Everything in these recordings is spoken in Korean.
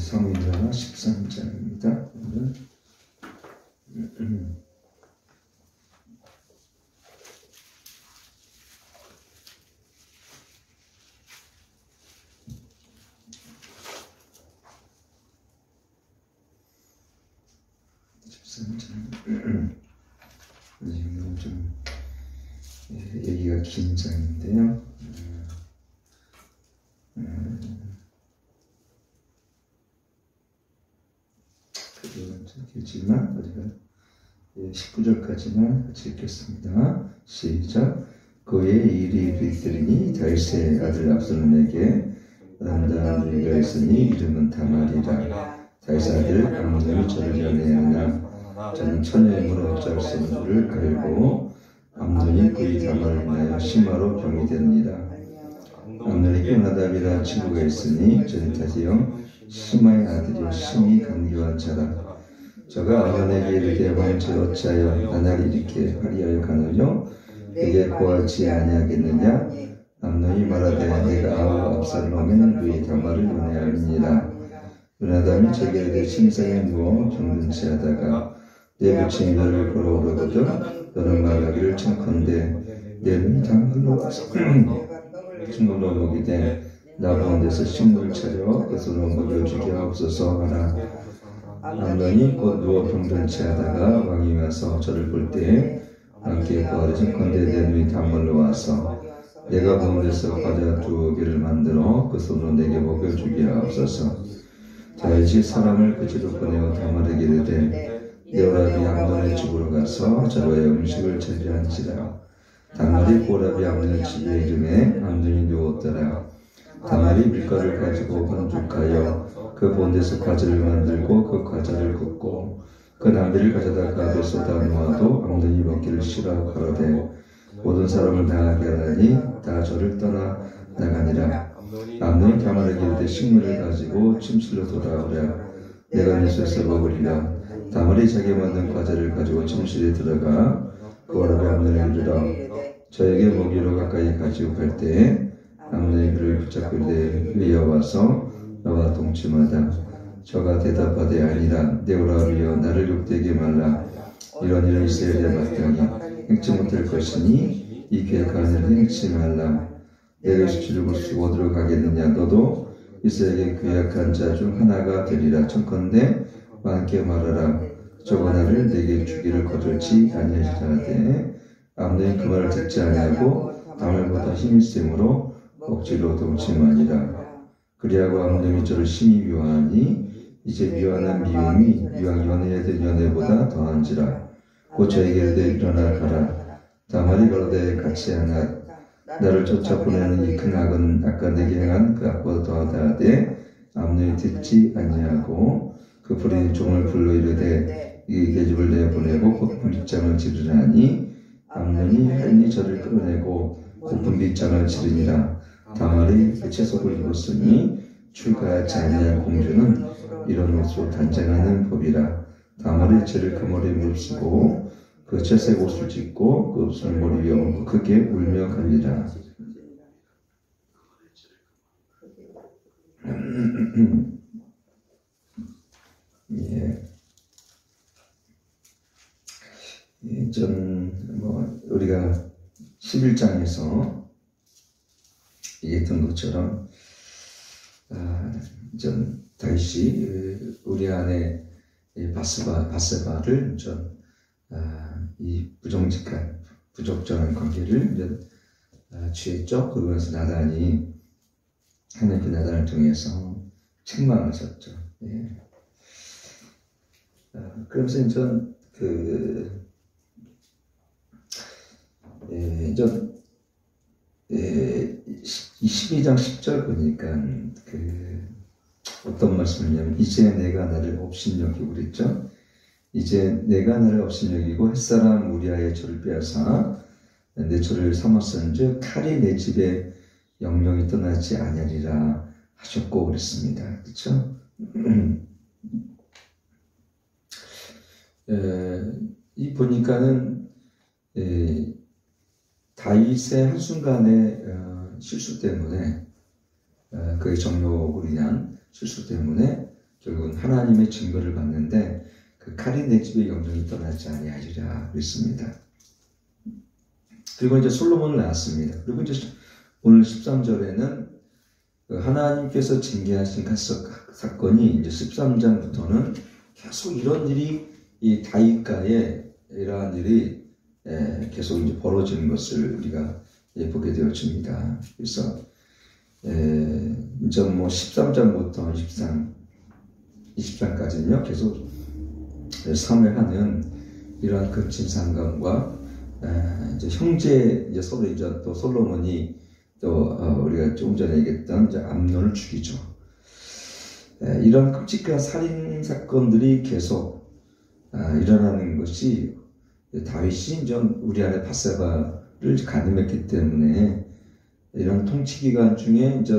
사무엘하 13장입니다. 오늘 13장 오늘 좀 얘기가 긴 장인데요. 그래도 좀 길지만 우리가 19절까지만 같이 읽겠습니다. 시작. 그의 일이 이르리니 다윗의 아들 압살롬에게 아름다운 누이가 있으니 이름은 다말이라. 다윗의 아들 암논이 저를 연애하나 저는 처녀임으로 어찌할 수 없는 줄을 알고 암논이 그의 다말을 인하여 심화로 병이 되느니라. 암논에게 요나답이라 친구가 있으니 저는 다시요 심화의 아들이요 심히 간교한 자라. 저가 암논에게 이르되 왕제 어찌하여 나날이 이렇게 화려하여 가느뇨? 내게 고하지 아니하겠느냐? 암논이 말하되 내가 아우 압살롬의 누이 다말을 연애하리니라. 요나답이 제게 이르되 침상에 누워 병든치 하다가 내 부친이 너를 걸어오르거든 너는 말하기를 청컨대 내 눈이 당글로 와서 식물로 먹이되 나 보는 데서 식물을 차려 그것으로 먹여주게 하옵소서 하라. 암논이 곧 누워 병든치 하다가 왕이 와서 저를 볼 때에 왕께 구하되 청컨대 내 눈이 단물로 와서 내가 보는 데서 과자 2개를 만들어 그것으로 내게 먹여주게 하옵소서. 다윗이 사람을 그 집으로 보내어 다말에게 이르되 네오라비 암논의 집으로 가서 저로의 음식을 재배한지라. 다말이 고라비 암논의 집에 이름에 암논이 누웠더라. 다말이 밀가루를 가지고 반죽하여 그 본데서 과자를 만들고 그 과자를 굽고 그 남비를 가져다가 그 쏟아 놓아도 암논이 먹기를 싫어하고 가로되 모든 사람을 당하게 하나니 다 저를 떠나 나가니라. 암논이 다말에게 이르되 식물을 가지고 침실로 돌아오랴. 내가 네 손에서 먹으리라. 다말이 자기 만든 과자를 가지고 침실에 들어가 고라비 암논에게 이르러 저에게 먹이로 가까이 가지고 갈 때에 암논이 그를 붙잡고 이르되 위에 와서 나와 동침하다. 저가 대답하되 아니라 네오라비여 나를 욕되게 말라. 이런 이스라엘의 마땅히 행치 못할 것이니 이 계획안을 행치 말라. 내가 십칠을 쓰고 들어가겠느냐? 너도 이스라엘의 괴약한 자 중 하나가 되리라. 청컨대 왕께 말하라. 저가 나를 내게 주기를 거절치 아니하시라 하되 암논이 그 말을 듣지 아니하고 다말보다 힘이 세므로 억지로 동침하니라. 그리하고 암논이 저를 심히 미워하니 이제 미워하는 미움이 이왕 연애해야 될 연애보다 더한지라. 곧 저에게 이르되 일어나 가라. 다말이 가로되 같이 하나 나를 쫓아보내는 이 큰 악은 아까 내게 행한 그 악보다 더하다 하되 암논이 듣지 아니하고 그 부린 종을 불러 이르되 이 계집을 내보내고 곧 빗장을 지르라니 암논이 하인이 저를 끌어내고 고픈 빗장을 지르니라. 다말이 그 채석을 입었으니 출가하지 아니한 공주는 이런 옷으로 단장하는 법이라. 다말이 저를 그 머리에 무릅쓰고 그 채색 옷을 찢고 그 옷을 머리 위에 얹고 크게 울며 갈리라. 예. 우리가 11장에서 얘기했던 것처럼 다윗이 우리 안에 바세바를 이 부정직한 부적절한 관계를 취했죠. 그러면서 나단이 하나님 그 나단을 통해서 책망하셨죠. 예. 그러면서 이 12장 10절 보니까 어떤 말씀이냐면 이제 내가 나를 업신여기고 그랬죠. 이제 내가 나를 업신여기고 햇사람 우리아의 저를 빼앗아 내 저를 삼았은즉 칼이 내 집에 영영이 떠나지 아니하리라 하셨고 그랬습니다. 그렇죠? 이 보니까는 다윗의 한순간의 실수 때문에 그의 정욕을 인한 실수 때문에 결국은 하나님의 증거를 받는데 그 칼이 내 집에 영영이 떠나지 아니하리라 그랬습니다. 그리고 이제 솔로몬을 낳았습니다. 그리고 이제 오늘 13절에는 하나님께서 징계하신 사건이 이제 13장부터는 계속 이런 일이 이 다윗가에 이러한 일이 계속 이제 벌어지는 것을 우리가 보게 되어집니다. 그래서 이제 뭐 13장부터 20장까지는요 계속 섬해하는 이러한 근친상간과 이제 형제 이제 서로 이제 또 솔로몬이 또 우리가 조금 전에 얘기했던 이제 암논을 죽이죠. 이런 끔찍한 살인 사건들이 계속 일어나는 것이 다윗이 이제 우리아의 밧세바를 가늠했기 때문에 이런 통치 기간 중에 이제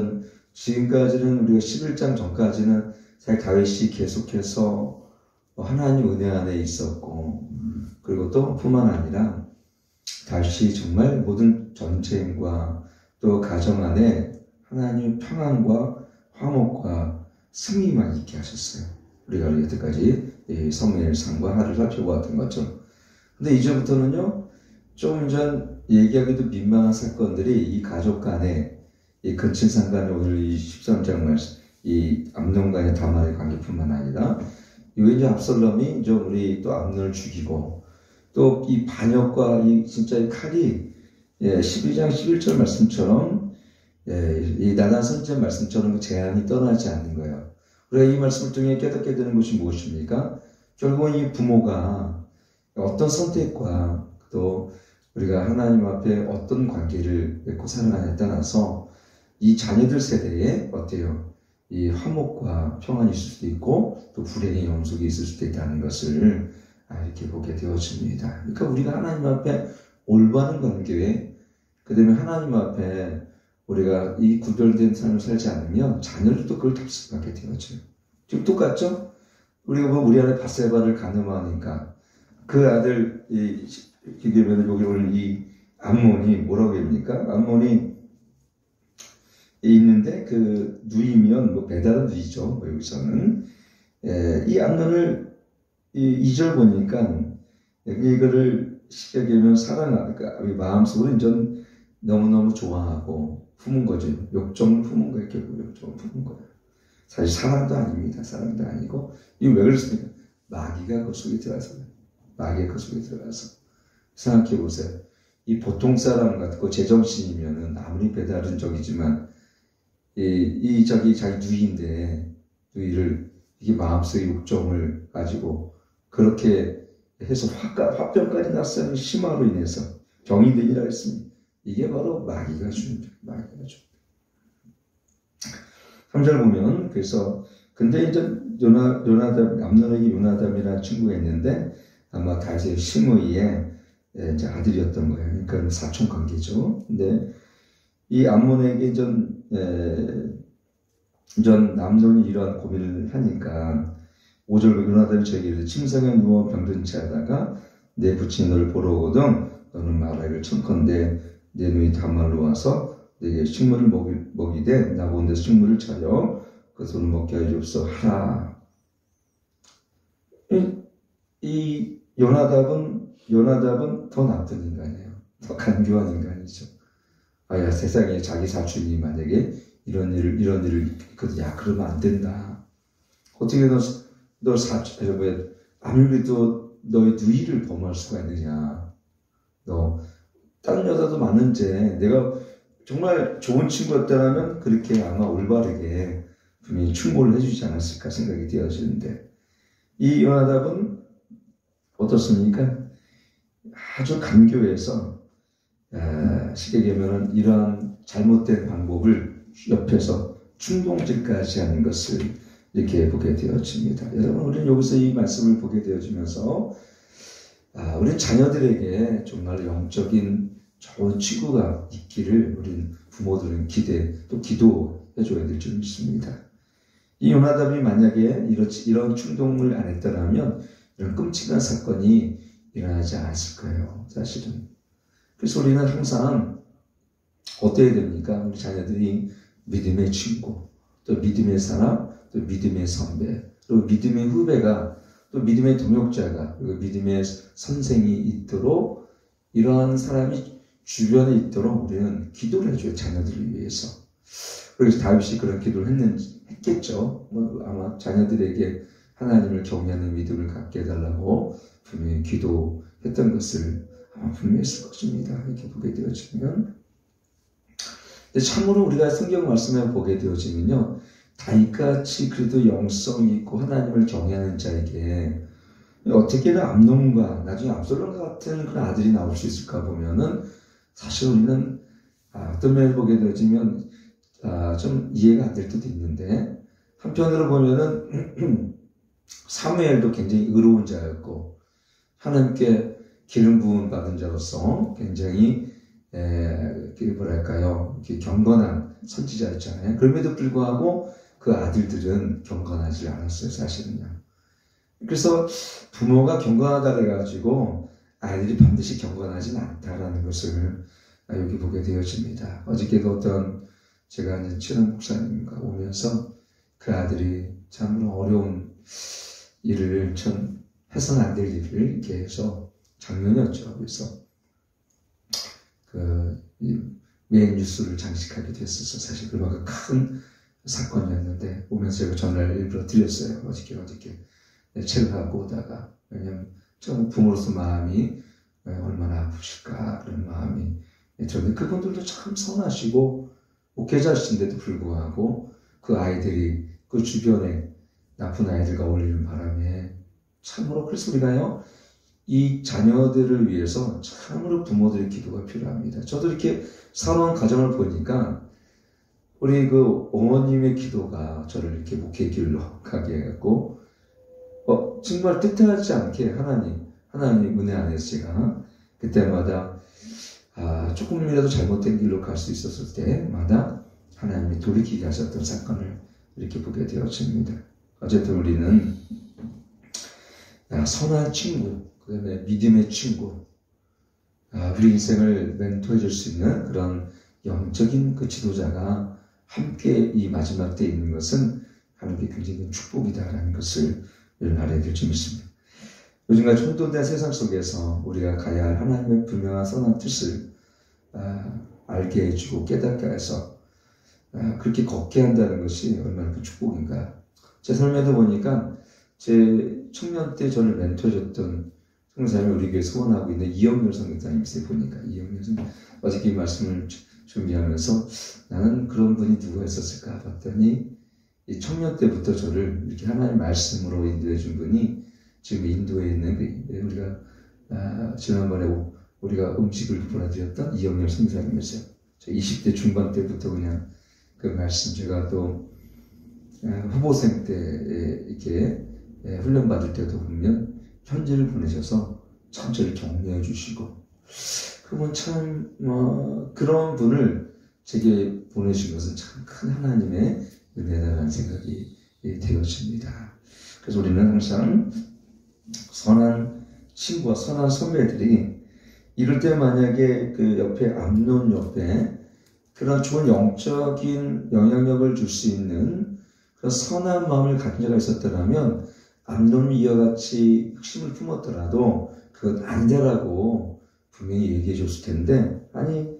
지금까지는 우리가 11장 전까지는 사실 다윗이 계속해서 하나님 은혜 안에 있었고 그리고 또 뿐만 아니라 다윗이 정말 모든 전쟁과 또 가정 안에 하나님 평안과 화목과 승리만 있게 하셨어요. 우리가 여태까지 사무엘상과 하를 살펴보았던 것처럼. 근데 이제부터는요 좀 전 얘기하기도 민망한 사건들이 이 가족 간에 이 근친상간에 오늘 이 13장 말씀 이 암논 간의 다말의 관계뿐만 아니라 이제 압살롬이 이제 우리 또 암논을 죽이고 또 이 반역과 이 진짜 이 칼이 12장 11절 말씀처럼 이 나단 선지자 말씀처럼 재앙이 떠나지 않는 거예요. 우리가 이 말씀을 통해 깨닫게 되는 것이 무엇입니까? 결국은 이 부모가 어떤 선택과 또 우리가 하나님 앞에 어떤 관계를 맺고 살아가냐에 따라서 이 자녀들 세대에 어때요? 이 화목과 평안이 있을 수도 있고 또 불행의 영속이 있을 수도 있다는 것을 이렇게 보게 되어집니다. 그러니까 우리가 하나님 앞에 올바른 관계에 그 다음에 하나님 앞에 우리가 이 구별된 삶을 살지 않으면 자녀들도 그걸 답습하게 되어져요. 지금 똑같죠? 우리가 뭐 우리 안에 밧세바를 가늠하니까 그 아들 기계면은 여기 오늘 이 암몬이 뭐라고 합니까? 암몬이 있는데 그 누이면 뭐 배다른 누이죠. 뭐 여기서는 이 암논을 2절 보니까 이거를 쉽게 얘기하면 사랑하니까 마음속으로 이제 너무너무 좋아하고 품은 거죠. 욕정을 품은 거예요. 결국 욕정을 품은 거예요. 사실 사랑도 아닙니다. 사랑도 아니고 이거 왜 그렇습니까? 마귀가 그 속에 들어가서 마귀가 그 속에 들어가서 생각해 보세요. 이 보통 사람 같고 제정신이면은 아무리 배다른 적이지만 이 자기 누이인데 누이를 이게 마음속에 욕정을 가지고 그렇게 해서 화병까지 났어요. 심화로 인해서 병이 되기라 했습니다. 이게 바로 마귀가 주는 거예요. 마귀가 주는 거예요. 3절 보면 그래서 근데 이제 암논에게 요나담이라는 친구가 있는데 아마 다윗의 시므이의 이제 아들이었던 거예요. 그러니까 사촌 관계죠. 근데 이 암몬에게 전 암논이 이러한 고민을 하니까 5절 요나담이 저에게 침상에 누워 병든 채 하다가 내 부친이 너를 보러 오거든 너는 말하기를 청컨대 내 누이 다말로 와서 내게 식물을 먹이되 나 본데 식물을 차려 그 손을 먹게 하여주옵소 하라. 이 요나답은 더 나쁜 인간이에요. 더 간교한 인간이죠. 야, 세상에 자기 사촌이 만약에 이런 일을 야 그러면 안 된다. 어떻게 너 사촌 아무리도 너의 누이를 범할 수가 있느냐. 너 다른 여자도 많은데 내가 정말 좋은 친구였다면 그렇게 아마 올바르게 분명히 충고를 해주지 않았을까 생각이 되어지는데 이 요나답은 어떻습니까? 아주 간교해서 쉽게 얘기하면 이러한 잘못된 방법을 옆에서 충동질까지 하는 것을 이렇게 보게 되어집니다. 여러분 우리는 여기서 이 말씀을 보게 되어지면서 우리 자녀들에게 정말 영적인 좋은 친구가 있기를 우리 부모들은 또 기도해 줘야 될 줄 믿습니다. 이 요나답이 만약에 이런 충동을 안 했더라면 이런 끔찍한 사건이 일어나지 않았을 거예요. 사실은. 그래서 우리는 항상 어때야 됩니까? 우리 자녀들이 믿음의 친구, 또 믿음의 사람, 또 믿음의 선배, 그리고 믿음의 후배가 또 믿음의 동역자가 그리고 믿음의 선생이 있도록 이러한 사람이 주변에 있도록 우리는 기도를 해줘요. 자녀들을 위해서. 그래서 다윗이 그런 기도를 했겠죠. 아마 자녀들에게 하나님을 경외하는 믿음을 갖게 해달라고 분명히 기도했던 것을 아마 분명했을 것입니다. 이렇게 보게 되어지면. 근데 참으로 우리가 성경 말씀을 보게 되어지면요. 다윗같이 그래도 영성이 있고 하나님을 경외하는 자에게 어떻게든 암논과 나중에 압살롬과 같은 그런 아들이 나올 수 있을까 보면은 사실 우리는 어떤 면을 보게 되어지면 좀 이해가 안 될 때도 있는데 한편으로 보면은 사무엘도 굉장히 의로운 자였고 하나님께 기름 부음 받은 자로서 굉장히 뭐랄까요 경건한 선지자였잖아요. 그럼에도 불구하고 그 아들들은 경건하지 않았어요. 사실은요. 그래서 부모가 경건하다 그래가지고 아이들이 반드시 경건하지는 않다라는 것을 여기 보게 되어집니다. 어저께도 어떤 제가 아는 친한 목사님과 오면서 그 아들이 참으로 어려운 일을 참 해서는 안 될 일을 이렇게 해서 작년이었죠. 그래서 메인 뉴스를 장식하게 됐었어. 사실 그만큼 큰 사건이었는데 오면서 제가 전화를 일부러 드렸어요. 어저께 책을 갖고 오다가 왜냐면 좀 부모로서 마음이 얼마나 아프실까 그런 마음이 들었는데 그분들도 참 선하시고 목회자이신데도 불구하고 그 아이들이 그 주변에 나쁜 아이들과 어울리는 바람에 참으로 그래서 우리가요 이 자녀들을 위해서 참으로 부모들의 기도가 필요합니다. 저도 이렇게 살아온 가정을 보니까 우리 그 어머님의 기도가 저를 이렇게 목회의 길로 가게 했고 정말 뜻하지 않게 하나님 은혜 안에서 제가 그때마다 조금이라도 잘못된 길로 갈 수 있었을 때마다 하나님이 돌이키게 하셨던 사건을 이렇게 보게 되어집니다. 어쨌든 우리는 선한 친구, 그 다음에 믿음의 친구, 우리 인생을 멘토해 줄 수 있는 그런 영적인 그 지도자가 함께 이 마지막 때에 있는 것은 하나님께 굉장히 큰 축복이다라는 것을 알아야 될 점이 있습니다. 요즘같이 혼돈된 세상 속에서 우리가 가야 할 하나님의 분명한 선한 뜻을 알게 해주고 깨닫게 해서 그렇게 걷게 한다는 것이 얼마나 큰 축복인가. 제 삶에도 보니까 제 청년 때 저를 멘토해줬던 성사님이 우리 교회 소원하고 있는 이영렬 선교사님이세요. 보니까 이영렬 선교사님 어저께 이 말씀을 준비하면서 나는 그런 분이 누가 있었을까 봤더니 이 청년 때부터 저를 이렇게 하나님 말씀으로 인도해 준 분이 지금 인도에 있는 우리가 지난번에 우리가 음식을 보내드렸던 이영렬 선교사님이세요. 저 20대 중반 때부터 그냥 그 말씀 제가 또 후보생 때 이렇게 훈련 받을 때도 보면 편지를 보내셔서 참 저를 격려해 주시고 그분 참 그런 분을 제게 보내신 것은 참 큰 하나님의 은혜다라는 생각이 되어집니다. 그래서 우리는 항상 선한 친구와 선한 선배들이 이럴 때 만약에 그 옆에 암논 옆에 그런 좋은 영적인 영향력을 줄 수 있는 그런 선한 마음을 가진 자가 있었더라면 암논이 이와 같이 흑심을 품었더라도 그건 아니다라고 분명히 얘기해 줬을 텐데 아니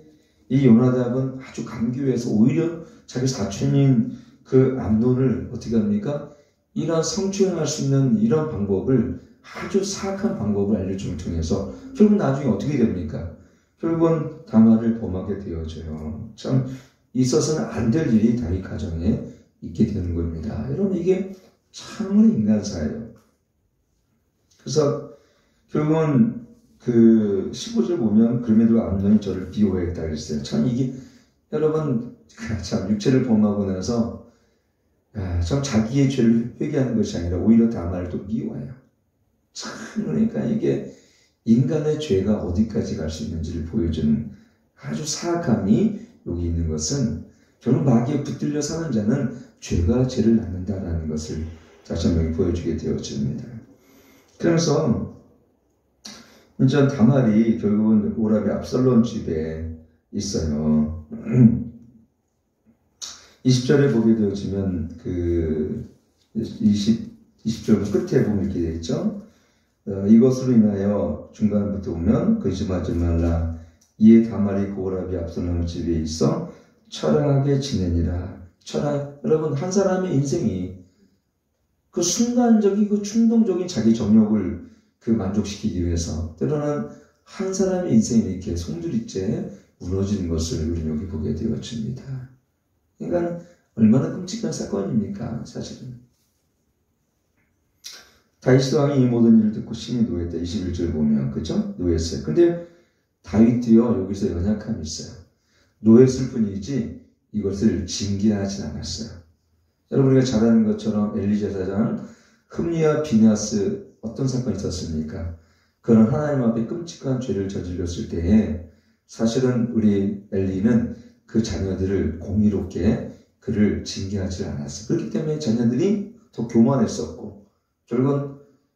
이 요나답은 아주 감기해서 오히려 자기 사촌인 그 암논을 어떻게 합니까? 이런 성추행할 수 있는 이런 방법을 아주 사악한 방법을 알려줌을 통해서 결국 나중에 어떻게 됩니까? 결국은 다말을 범하게 되어져요. 참 있어서는 안 될 일이 다윗 가정에 있게 되는 겁니다. 여러분 이게 참으로 인간사예요. 그래서 결국은 그 15절 보면 그럼에도 암논이 저를 미워했다 그랬어요. 참 이게 여러분 참 육체를 범하고 나서 참 자기의 죄를 회개하는 것이 아니라 오히려 다말을 또 미워해요. 참 그러니까 이게 인간의 죄가 어디까지 갈 수 있는지를 보여주는 아주 사악함이 여기 있는 것은 결국 마귀에 붙들려 사는 자는 죄가 죄를 낳는다라는 것을 다시 한번 보여주게 되어집니다. 그래서 이제 다말이 결국은 오라비 압살롬 집에 있어요. 20절에 보게 되어지면 그 20 20절 끝에 보면 이렇게 되어 있죠. 이것으로 인하여 중간부터 보면 거짓말하지 말라. 이에 다말이 고라비 압살롬 집에 있어 처량하게 지내니라. 여러분, 한 사람의 인생이 그 순간적인 그 충동적인 자기 정욕을 그 만족시키기 위해서 때로는 한 사람의 인생이 이렇게 송두리째 무너지는 것을 우리는 여기 보게 되어집니다. 그러니까 얼마나 끔찍한 사건입니까? 사실은. 다윗 왕이 이 모든 일을 듣고 심히 노했다. 21절 보면, 그죠? 노했어요. 근데 다윗도요, 여기서 연약함이 있어요. 노했을 뿐이지 이것을 징계하진 않았어요. 여러분, 우리가 잘 아는 것처럼 엘리 제사장 흠리와 비냐스 어떤 사건이 있었습니까? 그런 하나님 앞에 끔찍한 죄를 저질렀을 때에 사실은 우리 엘리는 그 자녀들을 공의롭게 그를 징계하지 않았어요. 그렇기 때문에 자녀들이 더 교만했었고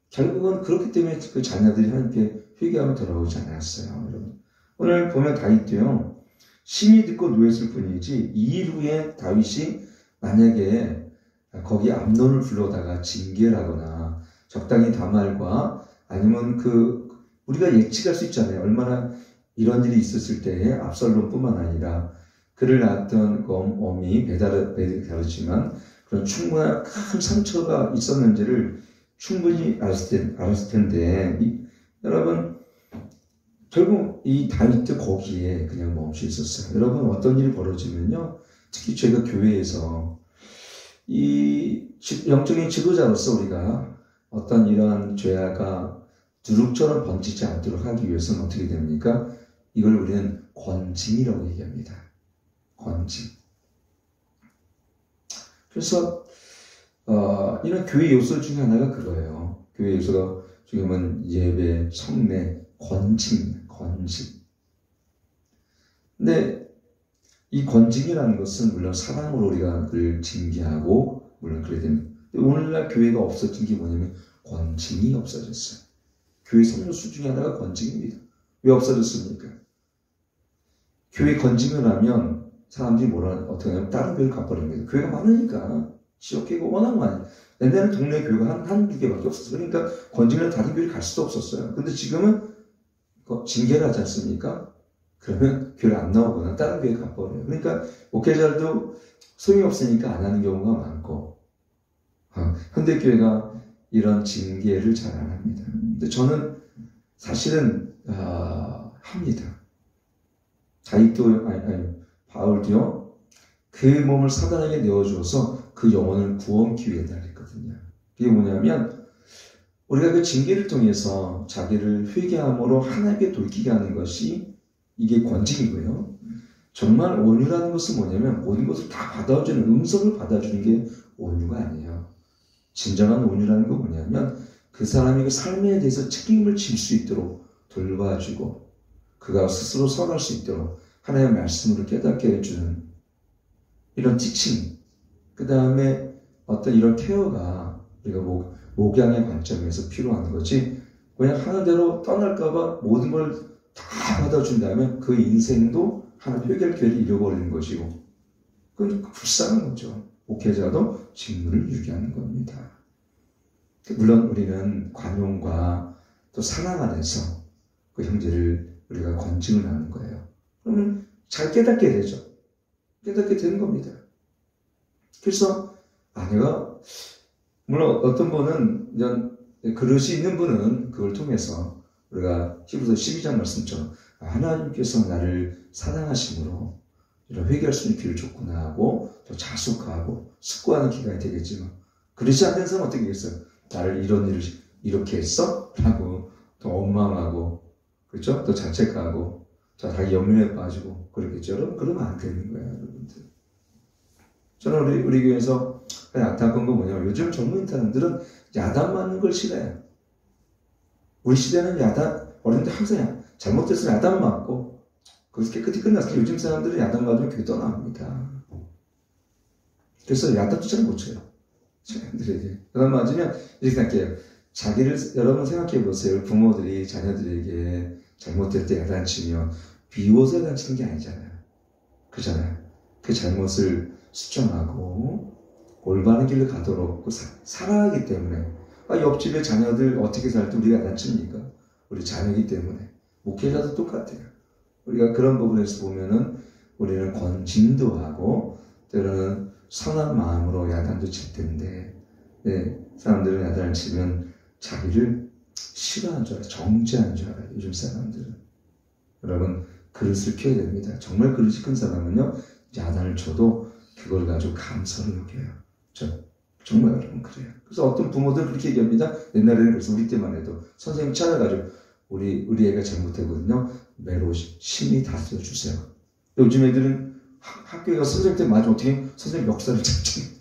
결국은 그렇기 때문에 그 자녀들이 하나님께 회개하며 돌아오지 않았어요. 여러분, 오늘 보면 다윗도요, 심히 듣고 노했을 뿐이지 이 일 후에 다윗이 만약에 거기 암논을 불러다가 징계를 하거나 적당히 다말과 아니면 우리가 예측할 수 있잖아요. 얼마나 이런 일이 있었을 때에 압살롬뿐만 아니라 그를 낳았던 어미 베델이 다르지만 그런 충분한 큰 상처가 있었는지를 충분히 알았을 텐데 여러분, 결국 이 다윗도 거기에 그냥 멈춰 있었어요. 여러분, 어떤 일이 벌어지면요, 특히 저희가 교회에서 이 영적인 지도자로서 우리가 어떤 이러한 죄가 누룩처럼 번지지 않도록 하기 위해서는 어떻게 됩니까? 이걸 우리는 권징이라고 얘기합니다. 권징. 그래서 이런 교회 요소 중에 하나가 그거예요. 교회 요소가 지금은 예배, 성례, 권징. 근데 이 권징이라는 것은 물론 사랑으로 우리가 그를 징계하고 물론 그래야 됩니다. 오늘날 교회가 없어진 게 뭐냐면 권징이 없어졌어요. 교회 성료수 중에 하나가 권징입니다. 왜 없어졌습니까? 교회 권징을 하면 사람들이 어떻게 하냐면 다른 교회를 가버립니다. 교회가 많으니까 지역교회가 워낙 많아요. 옛날에는 동네 교회가 한두 개밖에 없었어요. 그러니까 권징을 다른 교회를 갈 수도 없었어요. 근데 지금은 징계를 하지 않습니까? 그러면 교회를 안 나오거나 다른 교회에 가버려요. 그러니까 목회자들도 소용이 없으니까 안 하는 경우가 많고 현대교회가 이런 징계를 잘 안 합니다. 근데 저는 사실은 합니다. 다윗도 바울도요, 그 몸을 사단에게 내어주어서 그 영혼을 구원기 위해 달했거든요. 그게 뭐냐면 우리가 그 징계를 통해서 자기를 회개함으로 하나님께 돌이키게 하는 것이 이게 권징이고요. 정말 온유라는 것은 뭐냐면 모든 것을 다 받아주는, 음성을 받아주는 게 온유가 아니에요. 진정한 온유라는 건 뭐냐면 그 사람이 그 삶에 대해서 책임을 질 수 있도록 돌봐주고 그가 스스로 서갈 수 있도록 하나님의 말씀으로 깨닫게 해주는 이런 티칭, 그 다음에 어떤 이런 케어가 우리가 목양의 관점에서 필요한 거지, 그냥 하는 대로 떠날까봐 모든 걸 다 받아준다면 그 인생도 하나님 회개할 기회를 잃어버리는 것이고, 그건 불쌍한 거죠. 목회자도 직무를 유기하는 겁니다. 물론 우리는 관용과 또 사랑 안에서 그 형제를 우리가 권징을 하는 거예요. 그러면 잘 깨닫게 되죠. 깨닫게 되는 겁니다. 그래서 아내가, 물론 어떤 분은 그릇이 있는 분은 그걸 통해서 우리가 히브리서 12장 말씀처럼 하나님께서 나를 사랑하심으로 이런 회개할 수 있는 기회를 줬구나 하고 또 자숙하고 숙고하는 기간이 되겠지만, 그렇지 않는 사람은 어떻게 하겠어요? 나를 이런 일을 이렇게 했어? 라고 또 원망하고, 그렇죠? 또 자책하고 또 자기 염려에 빠지고 그러겠죠. 여러분, 그러면 안 되는 거예요, 여러분들. 저는 우리 교회에서 안타까운 건 뭐냐면 요즘 젊은 사람들은 야단 맞는 걸 싫어해요. 우리 시대는 어른들 항상 잘못됐으면 야단 맞고 거기서 깨끗이 끝났어요. 요즘 사람들은 야단 맞으면 교회 떠나갑니다. 그래서 야단도 잘 못 쳐요. 자녀들에게. 야단 맞으면 이렇게 생각해요. 여러분 생각해 보세요. 부모들이 자녀들에게 잘못될 때 야단 치면 비워서 야단 치는 게 아니잖아요. 그렇잖아요. 그 잘못을 수정하고 올바른 길을 가도록 살아가기 때문에 옆집의 자녀들 어떻게 살지 우리가 안 칩니까? 우리 자녀이기 때문에. 목회자도 똑같아요. 우리가 그런 부분에서 보면은 우리는 권징도 하고 때로는 선한 마음으로 야단도 칠 텐데 사람들은 야단을 치면 자기를 싫어하는 줄 알아요. 정죄하는 줄 알아요. 요즘 사람들은. 여러분 그릇을 키워야 됩니다. 정말 그릇이 큰 사람은요 야단을 쳐도 그걸 가지고 감사를 느껴요. 정말 여러분 그래요. 그래서 어떤 부모들 그렇게 얘기합니다. 옛날에는 그래서 우리 때만 해도 선생님 찾아가지고 우리 애가 잘못했거든요. 매로 심히 다스려주세요. 요즘 애들은 학교에 가서 선생님한테 맞으면 어떻게 해요? 선생님 역사를 잡지.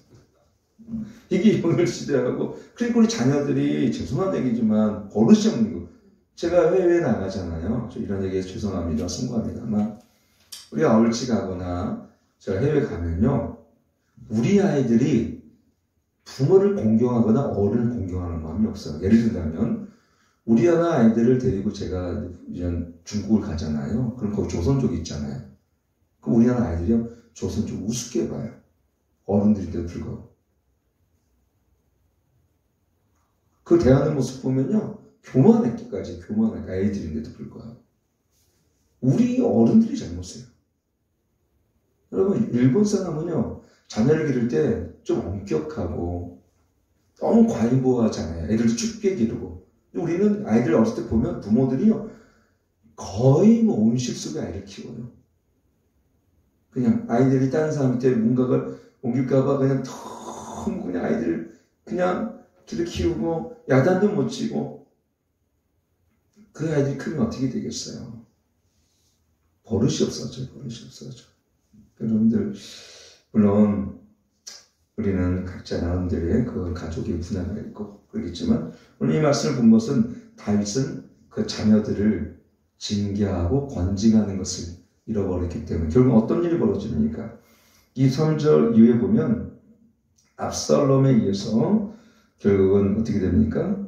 이게 오늘 시대하고 그러니까 우리 자녀들이 죄송한 얘기지만 버릇이 없는 거. 제가 해외에 나가잖아요. 이런 얘기해서 죄송합니다. 송구합니다만 우리가 아울치 가거나 제가 해외 가면요. 우리 아이들이 부모를 공경하거나 어른을 공경하는 마음이 없어요. 예를 들자면 우리 하나 아이들을 데리고 제가 이제 중국을 가잖아요. 그럼 거기 조선족 있잖아요. 그럼 우리 하나 아이들이요. 조선족 우습게 봐요. 어른들인데도 불구하고. 그 대하는 모습 보면요. 교만했기까지 교만한 아이들인데도 불구하고. 우리 어른들이 잘못해요. 여러분 일본 사람은요. 자녀를 기를 때 좀 엄격하고 너무 과잉보호하잖아요. 애들도 춥게 기르고. 우리는 아이들 어렸을 때 보면 부모들이요. 거의 뭐 온실속에 아이를 키워요. 그냥 아이들이 다른 사람한테 뭔가를 옮길까봐 그냥 너무 그냥 아이들을 그냥 길을 키우고 야단도 못 치고 그 아이들이 크면 어떻게 되겠어요? 버릇이 없어져. 여러분들 물론 우리는 각자 나름대로의 그 가족의 분야가 있고 그러겠지만 오늘 이 말씀을 본 것은 다윗은 그 자녀들을 징계하고 권징하는 것을 잃어버렸기 때문에 결국 어떤 일이 벌어집니까? 이 3절 이후에 보면 압살롬에 의해서 결국은 어떻게 됩니까?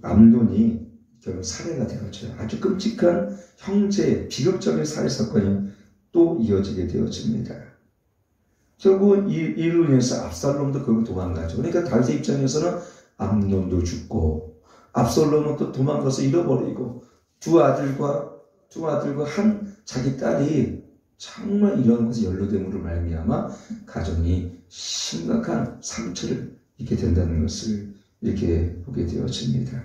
암논이 결국 살해가 되었죠. 아주 끔찍한 형제의 비극적인 살해 사건이 또 이어지게 되어집니다. 결국 이로 인해서 압살롬도 결국 도망가죠. 그러니까 다윗의 입장에서는 암논도 죽고 압살롬은 또 도망가서 잃어버리고 두 아들과 한 자기 딸이 정말 이런 것에 연루됨으로 말미암아 가정이 심각한 상처를 입게 된다는 것을 이렇게 보게 되어집니다.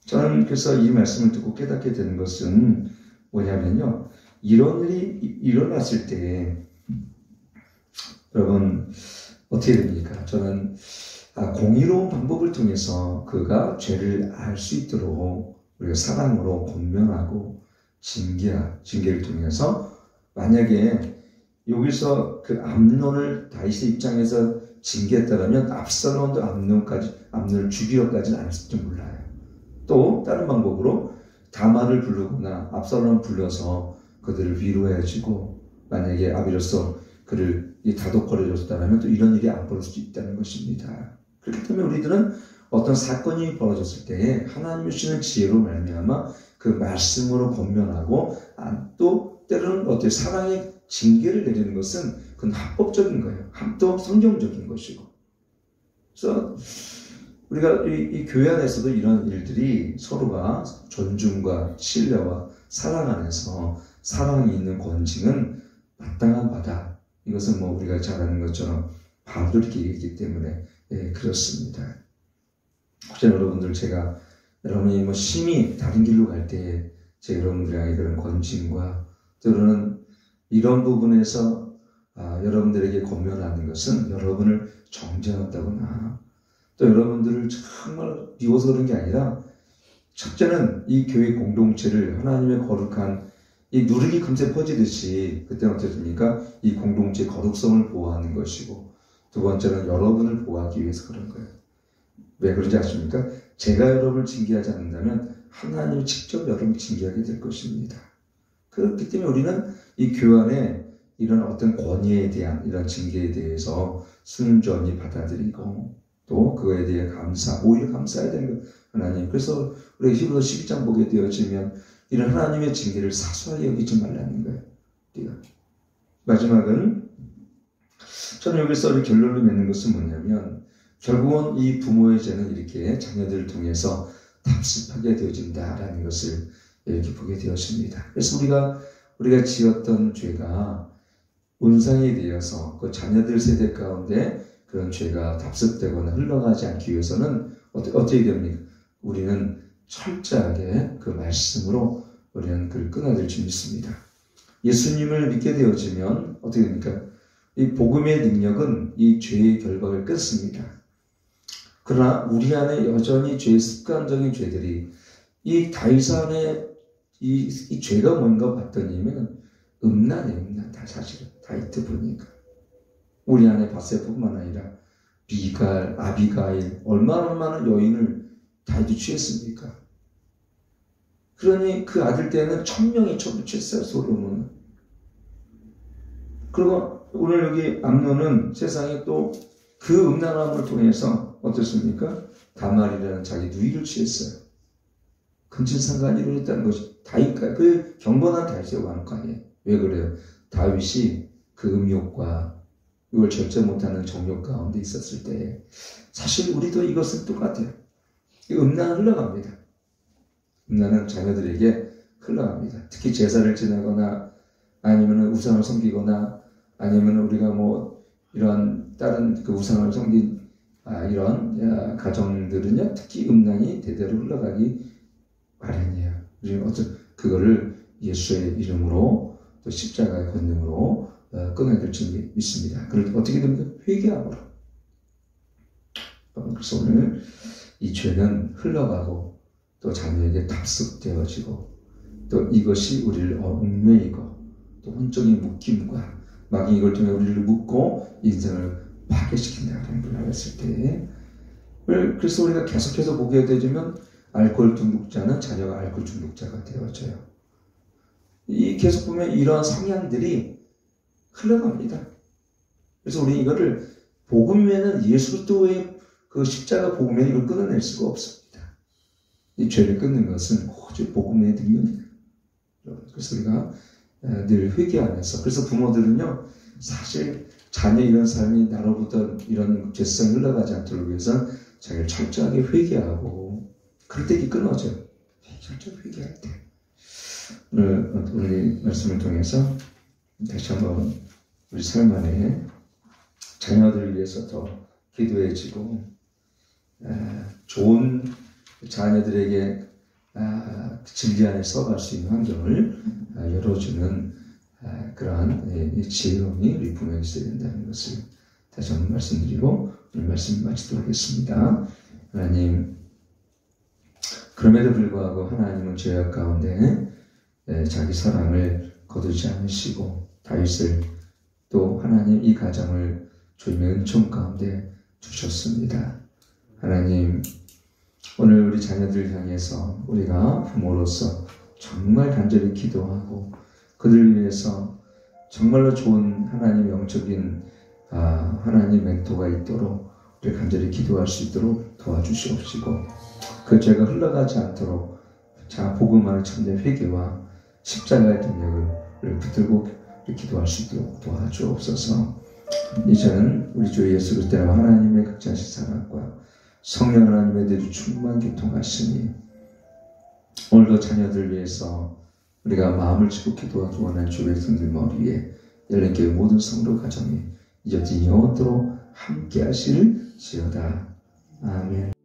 저는 그래서 이 말씀을 듣고 깨닫게 된 것은 뭐냐면요. 이런 일이 일어났을 때 여러분 어떻게 됩니까? 저는 공의로운 방법을 통해서 그가 죄를 알 수 있도록 우리가 사랑으로 권면하고 징계를 통해서 만약에 여기서 그 암논을 다윗의 입장에서 징계했다면 압살롬도 암논을 죽이려까지는 안 했을지 몰라요. 또 다른 방법으로 다말을 부르거나 압살롬을 불러서 그들을 위로해주고 만약에 아비로서 그를 다독거려줬다면 또 이런 일이 안 벌어질 수 있다는 것입니다. 그렇기 때문에 우리들은 어떤 사건이 벌어졌을 때에 하나님 주시는 지혜로 말미암아 그 말씀으로 권면하고 또 때로는 어떤 사랑의 징계를 내리는 것은 그건 합법적인 거예요. 또 성경적인 것이고. 그래서 우리가 이 교회 안에서도 이런 일들이 서로가 존중과 신뢰와 사랑 안에서 사랑이 있는 권징은 마땅한 바다. 이것은 뭐 우리가 잘 아는 것처럼 바로 이렇게 얘기했기 때문에 그렇습니다. 혹시 여러분들 제가 여러분이 뭐 심히 다른 길로 갈 때 제가 여러분들에게 그런 권징과 때로는 이런 부분에서 여러분들에게 권면하는 것은 여러분을 정죄한다거나 또 여러분들을 정말 미워서 그런 게 아니라 첫째는 이 교회 공동체를 하나님의 거룩한 이 누룩이 금세 퍼지듯이 그때는 어떻게 됩니까? 이 공동체의 거룩성을 보호하는 것이고 두 번째는 여러분을 보호하기 위해서 그런 거예요. 왜 그런지 아십니까? 제가 여러분을 징계하지 않는다면 하나님이 직접 여러분을 징계하게 될 것입니다. 그렇기 때문에 우리는 이 교회 안에 이런 어떤 권위에 대한 이런 징계에 대해서 순전히 받아들이고 또 그거에 대해 오히려 감사해야 되는 거예요. 하나님. 그래서 우리가 히브리서 12장 보게 되어지면 이런 하나님의 징계를 사소하게 여기지 말라는 거예요. 우리가. 마지막은 저는 여기서 우리 결론을 맺는 것은 뭐냐면 결국은 이 부모의 죄는 이렇게 자녀들을 통해서 답습하게 되어진다라는 것을 이렇게 보게 되었습니다. 그래서 우리가 지었던 죄가 온상이 되어서 그 자녀들 세대 가운데 그런 죄가 답습되거나 흘러가지 않기 위해서는 어떻게 됩니까? 우리는 철저하게 그 말씀으로 우리는 그를 끊어낼 줄 믿습니다. 예수님을 믿게 되어지면 어떻게 됩니까? 이 복음의 능력은 이 죄의 결박을 끊습니다. 그러나 우리 안에 여전히 습관적인 죄들이 이 다윗 안에 이 죄가 뭔가 봤더니면 음란이에요. 다 사실은 다윗 보니까 우리 안에 바세바뿐만 아니라 비갈, 아비가일 얼마나 많은 여인을 다윗이 취했습니까? 그러니 그 아들 때는 1000명이 취했어요. 솔로몬은. 그리고 오늘 여기 암논은 세상에 또 그 음란함을 통해서 어떻습니까? 다말이라는 자기 누이를 취했어요. 근친상간이 이루어졌다는 것이 다윗과 그 경건한 다윗의 왕관이에요. 왜 그래요? 다윗이 그 음욕과 이걸 절제 못하는 정욕 가운데 있었을 때 사실 우리도 이것은 똑같아요. 이 음란은 흘러갑니다. 음란은 자녀들에게 흘러갑니다. 특히 제사를 지내거나 아니면 우상을 섬기거나 아니면 우리가 이런 다른 그 우상을 섬긴 이런 가정들은요 특히 음란이 대대로 흘러가기 마련이에요. 그거를 예수의 이름으로 또 십자가의 권능으로 끊어야 될 줄 믿습니다. 그럴 때 어떻게 됩니까? 회개함으로. 그래서 오늘 이 죄는 흘러가고 또 자녀에게 답습되어지고 또 이것이 우리를 얽매이고 또 혼적인 묶임과 마귀 이걸 통해 우리를 묶고 인생을 파괴시킨다는 걸 알았을 때 그래서 우리가 계속해서 보게 되면 알코올 중독자는 자녀가 알코올 중독자가 되어져요. 이 계속 보면 이러한 성향들이 흘러갑니다. 그래서 우리 이거를 복음에는 예수 그리스도의 그 십자가 복음에 이걸 끊어낼 수가 없습니다. 이 죄를 끊는 것은 오직 복음의 능력입니다. 그래서 우리가 늘 회개하면서 그래서 부모들은요 사실 자녀 이런 삶이 나로부터 이런 죄성이 흘러가지 않도록 위해서 자기를 철저하게 회개하고 그럴 때 이게 끊어져요. 철저히 회개할 때 오늘 말씀을 통해서 다시 한번 우리 삶 안에 자녀들을 위해서 더 기도해지고 좋은 자녀들에게 진리 안에 써갈 수 있는 환경을 열어주는 그러한 지혜로움이 우리 부모에 있어야 된다는 것을 다시 한번 말씀드리고 오늘 말씀 마치도록 하겠습니다. 하나님, 그럼에도 불구하고 하나님은 죄악 가운데 자기 사랑을 거두지 않으시고 다윗을 또 하나님 이 가정을 주님의 은총 가운데 두셨습니다. 하나님, 오늘 우리 자녀들 향해서 우리가 부모로서 정말 간절히 기도하고 그들을 위해서 정말로 좋은 하나님의 영적인 하나님 멘토가 있도록 우리 간절히 기도할 수 있도록 도와주시옵시고 그 죄가 흘러가지 않도록 복음 안의 참된 회개와 십자가의 능력을 붙들고 기도할 수 있도록 도와주옵소서. 이제는 우리 주 예수 그리스도와 하나님의 극자신 사랑과 성령 하나님의 대주 충만 교통하시니 오늘도 자녀들 위해서 우리가 마음을 짚고 기도하기 원하는 주 백성들 머리에 열린교회 모든 성도 가정이 이제부터 영원토록 함께 하시를 지어다. 아멘.